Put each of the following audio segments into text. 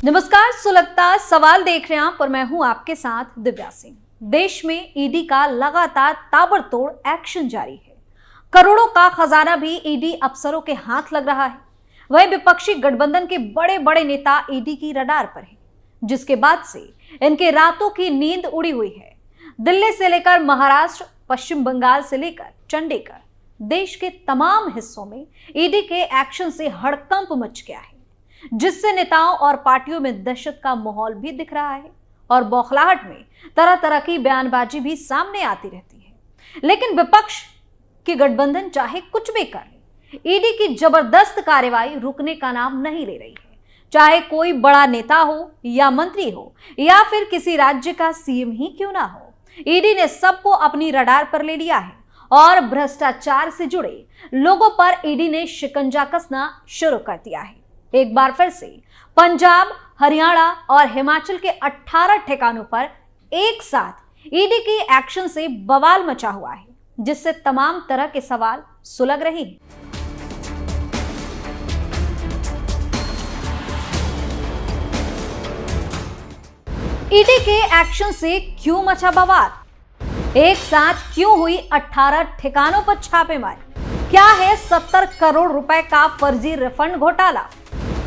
नमस्कार, सुलगता सवाल देख रहे हैं आप और मैं हूं आपके साथ दिव्या सिंह। देश में ईडी का लगातार ताबड़तोड़ एक्शन जारी है। करोड़ों का खजाना भी ईडी अफसरों के हाथ लग रहा है। वहीं विपक्षी गठबंधन के बड़े बड़े नेता ईडी की रडार पर हैं, जिसके बाद से इनके रातों की नींद उड़ी हुई है। दिल्ली से लेकर महाराष्ट्र, पश्चिम बंगाल से लेकर चंडीगढ़, देश के तमाम हिस्सों में ईडी के एक्शन से हड़कंप मच गया है, जिससे नेताओं और पार्टियों में दहशत का माहौल भी दिख रहा है और बौखलाहट में तरह तरह की बयानबाजी भी सामने आती रहती है। लेकिन विपक्ष की गठबंधन चाहे कुछ भी कर ले, ईडी की जबरदस्त कार्रवाई रुकने का नाम नहीं ले रही है। चाहे कोई बड़ा नेता हो या मंत्री हो या फिर किसी राज्य का सीएम ही क्यों ना हो, ईडी ने सबको अपनी रडार पर ले लिया है और भ्रष्टाचार से जुड़े लोगों पर ईडी ने शिकंजा कसना शुरू कर दिया है। एक बार फिर से पंजाब, हरियाणा और हिमाचल के 18 ठिकानों पर एक साथ ईडी के एक्शन से बवाल मचा हुआ है, जिससे तमाम तरह के सवाल सुलग रहे हैं। ईडी के एक्शन से क्यों मचा बवाल? एक साथ क्यों हुई 18 ठिकानों पर छापेमारी? क्या है 70 करोड़ रुपए का फर्जी रिफंड घोटाला?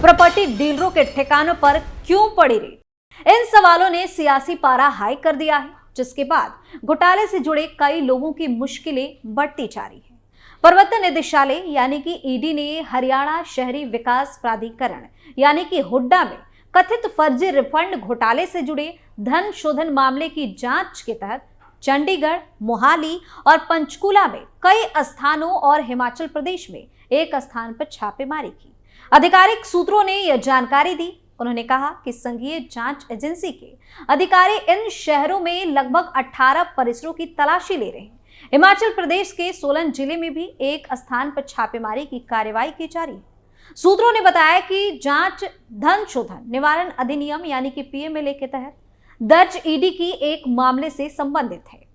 प्रॉपर्टी डीलरों के ठिकानों पर क्यों पड़ी रेड? इन सवालों ने सियासी पारा हाई कर दिया है, जिसके बाद घोटाले से जुड़े कई लोगों की मुश्किलें बढ़ती जा रही है। प्रवर्तन निदेशालय यानी कि ईडी ने हरियाणा शहरी विकास प्राधिकरण यानी कि हुड्डा में कथित फर्जी रिफंड घोटाले से जुड़े धन शोधन मामले की जांच के तहत चंडीगढ़, मोहाली और पंचकुला में कई स्थानों और हिमाचल प्रदेश में एक स्थान पर छापेमारी की। आधिकारिक सूत्रों ने यह जानकारी दी। उन्होंने कहा कि संघीय जांच एजेंसी के अधिकारी इन शहरों में लगभग 18 परिसरों की तलाशी ले रहे हैं। हिमाचल प्रदेश के सोलन जिले में भी एक स्थान पर छापेमारी की कार्रवाई की जा रही है। सूत्रों ने बताया कि जांच धन शोधन निवारण अधिनियम यानी कि पीएमएलए के तहत दर्ज ईडी की एक मामले से संबंधित है,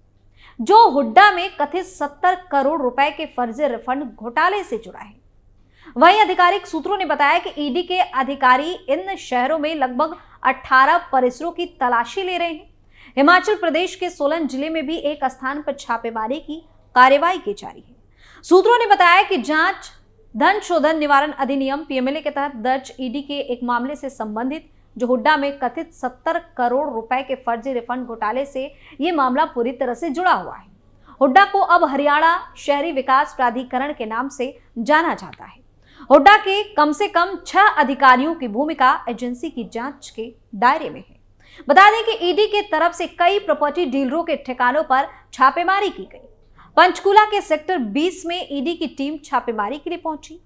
जो हुड्डा में कथित 70 करोड़ रुपए के फर्जी रिफंड घोटाले से जुड़ा है। वहीं आधिकारिक सूत्रों ने बताया कि ईडी के अधिकारी इन शहरों में लगभग 18 परिसरों की तलाशी ले रहे हैं। हिमाचल प्रदेश के सोलन जिले में भी एक स्थान पर छापेमारी की कार्रवाई की जा रही है। सूत्रों ने बताया कि जांच धन शोधन निवारण अधिनियम पीएमएलए के तहत दर्ज ईडी के एक मामले से संबंधित, जो हुड्डा में कथित 70 करोड़ रुपए के फर्जी रिफंड घोटाले से ये मामला पूरी तरह से जुड़ा हुआ है। हुड्डा को अब हरियाणा शहरी विकास प्राधिकरण के नाम से जाना जाता है। हुड्डा के कम से कम 6 अधिकारियों की भूमिका एजेंसी की जांच के दायरे में है। बता दें कि ईडी के तरफ से कई प्रॉपर्टी डीलरों के ठिकानों पर छापेमारी की गई। पंचकुला के सेक्टर 20 में ईडी की टीम छापेमारी के लिए पहुंची।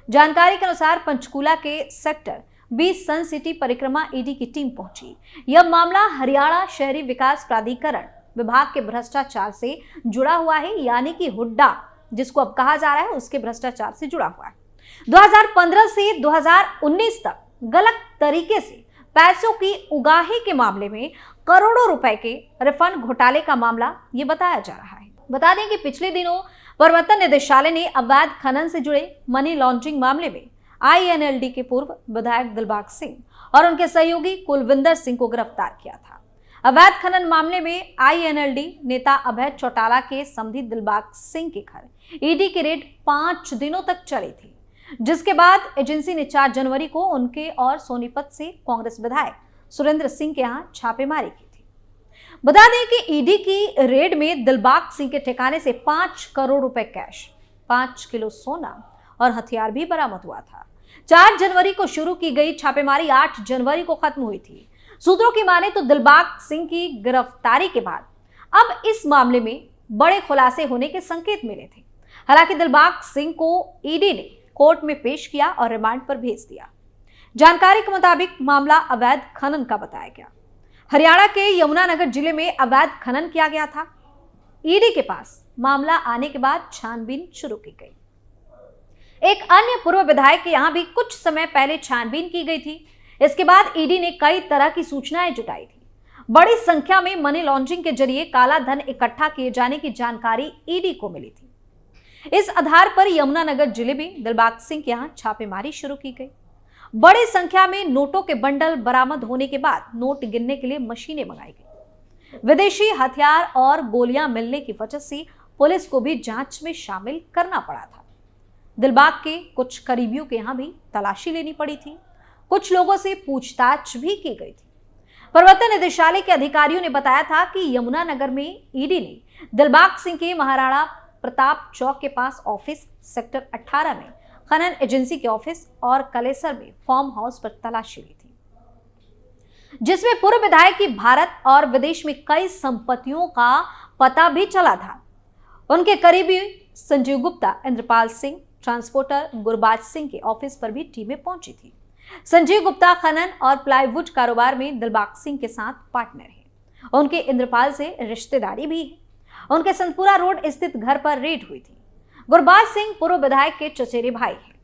जानकारी के अनुसार पंचकुला के सेक्टर 20 सन सिटी परिक्रमा ईडी की टीम पहुंची। यह मामला हरियाणा शहरी विकास प्राधिकरण विभाग के भ्रष्टाचार से जुड़ा हुआ है, यानी कि हुड्डा जिसको अब कहा जा रहा है उसके भ्रष्टाचार से जुड़ा हुआ है। 2015 से 2019 तक गलत तरीके से पैसों की उगाही के मामले में करोड़ों रुपए के रिफंड घोटाले का मामला ये बताया जा रहा है। बता दें कि पिछले दिनों प्रवर्तन निदेशालय ने अवैध खनन से जुड़े मनी लॉन्ड्रिंग मामले में आईएनएलडी के पूर्व विधायक दिलबाग सिंह और उनके सहयोगी कुलविंदर सिंह को गिरफ्तार किया था। अवैध खनन मामले में आईएनएलडी नेता अभय चौटाला के समधी दिलबाग सिंह के घर ईडी की रेड 5 दिनों तक चली थी, जिसके बाद एजेंसी ने 4 जनवरी को उनके और सोनीपत से कांग्रेस विधायक सुरेंद्र सिंह के यहां छापेमारी की थी। बता दें कि ईडी की रेड में दिलबाग सिंह के ठिकाने से 5 करोड़ रुपए कैश, 5 किलो सोना और हथियार भी बरामद हुआ था। 4 जनवरी को शुरू की गई छापेमारी 8 जनवरी को खत्म हुई थी। सूत्रों की माने तो दिलबाग सिंह की गिरफ्तारी के बाद अब इस मामले में बड़े खुलासे होने के संकेत मिले थे। हालांकि दिलबाग सिंह को ईडी ने कोर्ट में पेश किया और रिमांड पर भेज दिया। जानकारी के मुताबिक मामला अवैध खनन का बताया गया। हरियाणा के यमुनानगर जिले में अवैध खनन किया गया था। ईडी के पास मामला आने के बाद छानबीन शुरू की गई। एक अन्य पूर्व विधायक के यहां भी कुछ समय पहले छानबीन की गई थी। इसके बाद ईडी ने कई तरह की सूचनाएं जुटाई थी। बड़ी संख्या में मनी लॉन्ड्रिंग के जरिए काला धन इकट्ठा किए जाने की जानकारी ईडी को मिली थी। इस आधार पर यमुनानगर जिले में दिलबाग सिंह के यहां छापेमारी शुरू की गई। बड़ी संख्या में नोटों के बंडल बरामद होने के बाद नोट गिनने के लिए मशीनें मंगाई गई। विदेशी हथियार और गोलियां मिलने की वजह से पुलिस को भी जांच में शामिल करना पड़ा था। दिलबाग के कुछ करीबियों के यहां भी तलाशी लेनी पड़ी थी। कुछ लोगों से पूछताछ भी की गई थी। प्रवर्तन निदेशालय के अधिकारियों ने बताया था कि यमुनानगर में ईडी ने दिलबाग सिंह के महाराणा प्रताप चौक के पास ऑफिस, सेक्टर 18 में खनन एजेंसी के ऑफिस और कलेसर में फार्म हाउस पर तलाशी ली थी, जिसमें पूर्व विधायक की भारत और विदेश में कई संपत्तियों का पता भी चला था। उनके करीबी संजीव गुप्ता, इंद्रपाल सिंह, ट्रांसपोर्टर गुरबाज सिंह के ऑफिस पर भी टीमें पहुंची थी। संजीव गुप्ता खनन और प्लाईवुड कारोबार में दिलबाग सिंह के साथ पार्टनर हैं। उनके इंद्रपाल से रिश्तेदारी भी है। उनके संतपुरा रोड स्थित घर पर रेड हुई थी। गुरबाज सिंह पूर्व विधायक के चचेरे भाई हैं।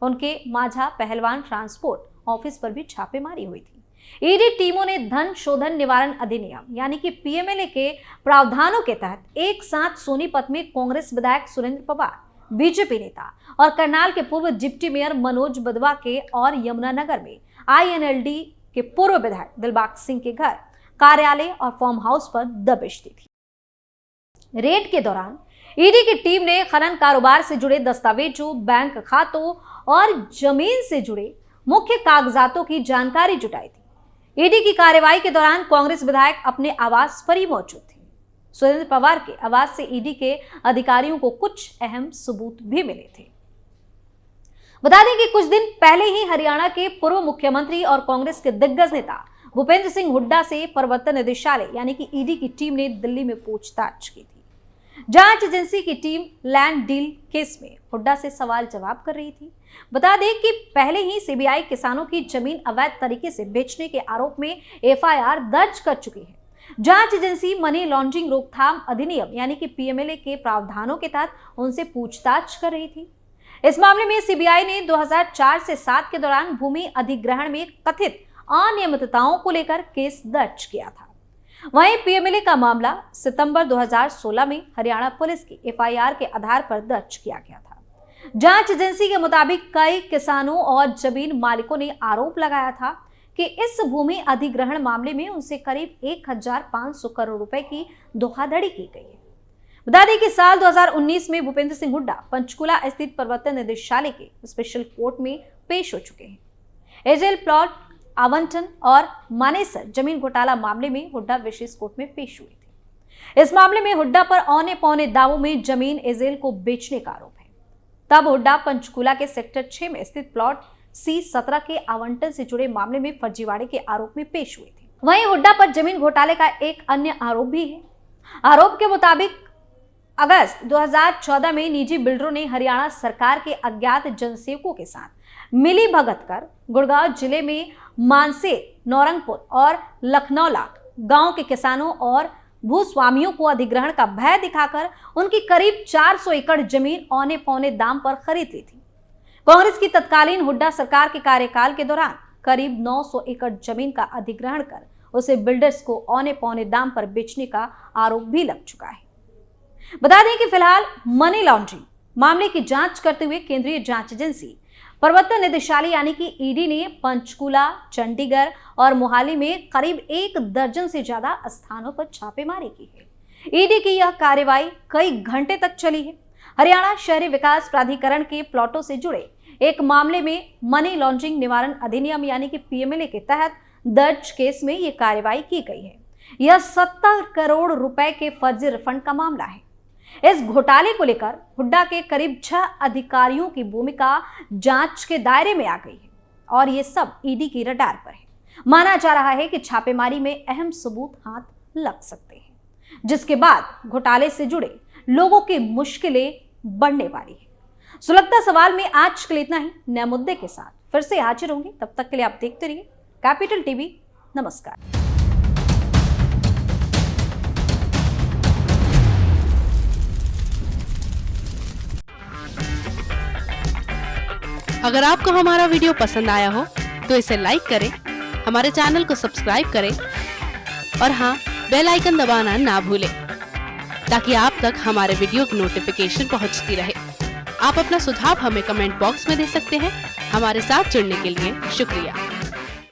उनके माझा पहलवान ट्रांसपोर्ट ऑफिस पर भी छापेमारी हुई थी। ईडी टीमों ने धन शोधन निवारण अधिनियम यानी कि पीएमएलए के प्रावधानों के तहत एक साथ सोनीपत में कांग्रेस विधायक सुरेंद्र पवार, बीजेपी नेता और करनाल के पूर्व डिप्टी मेयर मनोज बदवा के और यमुनानगर में आईएनएलडी के पूर्व विधायक दिलबाग सिंह के घर, कार्यालय और फार्म हाउस पर दबिश दी थी। रेड के दौरान ईडी की टीम ने खनन कारोबार से जुड़े दस्तावेजों, बैंक खातों और जमीन से जुड़े मुख्य कागजातों की जानकारी जुटाई थी। ईडी की कार्रवाई के दौरान कांग्रेस विधायक अपने आवास पर ही मौजूद थे। सुरेंद्र पवार के आवास से ईडी के अधिकारियों को कुछ अहम सबूत भी मिले थे। बता दें कि कुछ दिन पहले ही हरियाणा के पूर्व मुख्यमंत्री और कांग्रेस के दिग्गज नेता भूपेंद्र सिंह हुड्डा से प्रवर्तन निदेशालय यानी कि ईडी की टीम ने दिल्ली में पूछताछ की थी। जांच एजेंसी की टीम लैंड डील केस में हुड्डा से सवाल जवाब कर रही थी। बता दें कि पहले ही सीबीआई किसानों की जमीन अवैध तरीके से बेचने के आरोप में एफआईआर दर्ज कर चुकी है। जांच एजेंसी मनी लॉन्ड्रिंग रोकथाम अधिनियम यानी कि पीएमएलए के प्रावधानों के तहत उनसे पूछताछ कर रही थी। इस मामले में सीबीआई ने 2004 से 7 के दौरान भूमि अधिग्रहण में कथित अनियमितताओं को लेकर केस दर्ज किया था। वहीं पीएमएलए का मामला सितंबर 2016 में हरियाणा पुलिस की एफआईआर के आधार पर दर्ज किया गया था। जांच एजेंसी के मुताबिक कई किसानों और जमीन मालिकों ने आरोप लगाया था कि इस भूमि अधिग्रहण मामले में उनसे करीब 1500 करोड़ रुपए की धोखाधड़ी की गई है। बता दें कि साल 2019 में भूपेंद्र सिंह हुड्डा पंचकुला स्थित प्रवर्तन निदेशालय के स्पेशल कोर्ट में पेश हो चुके हैं। एजेल प्लॉट आवंटन और मानेसर जमीन घोटाला मामले में हुड्डा विशेष कोर्ट में पेश हुए थे। इस मामले में हुड्डा पर औने पौने दावों में जमीन एजेल को बेचने का आरोप है। तब हुड्डा पंचकुला के सेक्टर 6 में स्थित प्लॉट C17 के आवंटन से जुड़े मामले में फर्जीवाड़े के आरोप में पेश हुए थे। वहीं हुड्डा पर जमीन घोटाले का एक अन्य आरोप भी है। आरोप के मुताबिक अगस्त 2014 में निजी बिल्डरों ने हरियाणा सरकार के अज्ञात जनसेवकों के साथ मिली भगत कर गुड़गांव जिले में मानसेर, नौरंगपुर और लखनौला गांव के किसानों और भूस्वामियों को अधिग्रहण का भय दिखाकर उनकी करीब 400 एकड़ जमीन औने पौने दाम पर खरीद ली थी। कांग्रेस की तत्कालीन हुड्डा सरकार के कार्यकाल के दौरान करीब 900 एकड़ जमीन का अधिग्रहण कर उसे बिल्डर्स को औने पौने दाम पर बेचने का आरोप भी लग चुका है। बता दें कि फिलहाल मनी लॉन्ड्रिंग मामले की जांच करते हुए केंद्रीय जांच एजेंसी प्रवर्तन निदेशालय यानी कि ईडी ने पंचकुला, चंडीगढ़ और मोहाली में करीब 1 दर्जन से ज्यादा स्थानों पर छापेमारी की है। ईडी की यह कार्रवाई कई घंटे तक चली है। हरियाणा शहरी विकास प्राधिकरण के प्लॉटों से जुड़े एक मामले में मनी लॉन्ड्रिंग निवारण अधिनियम यानी कि पीएमएलए के तहत दर्ज केस में यह कार्रवाई की गई है। यह 70 करोड़ रुपए के फर्जी रिफंड का मामला है। इस घोटाले को लेकर हुड्डा के करीब 6 अधिकारियों की भूमिका जांच के दायरे में आ गई है और ये सब ईडी की रडार पर है। माना जा रहा है कि छापेमारी में अहम सबूत हाथ लग सकते हैं, जिसके बाद घोटाले से जुड़े लोगों की मुश्किलें बढ़ने वाली है। सुलगता सवाल में आज के लिए इतना ही। नए मुद्दे के साथ फिर से हाजिर होंगे, तब तक के लिए आप देखते रहिए कैपिटल टीवी। नमस्कार। अगर आपको हमारा वीडियो पसंद आया हो तो इसे लाइक करें, हमारे चैनल को सब्सक्राइब करें और हाँ, बेल आइकन दबाना ना भूलें ताकि आप तक हमारे वीडियो की नोटिफिकेशन पहुंचती रहे। आप अपना सुझाव हमें कमेंट बॉक्स में दे सकते हैं। हमारे साथ जुड़ने के लिए शुक्रिया।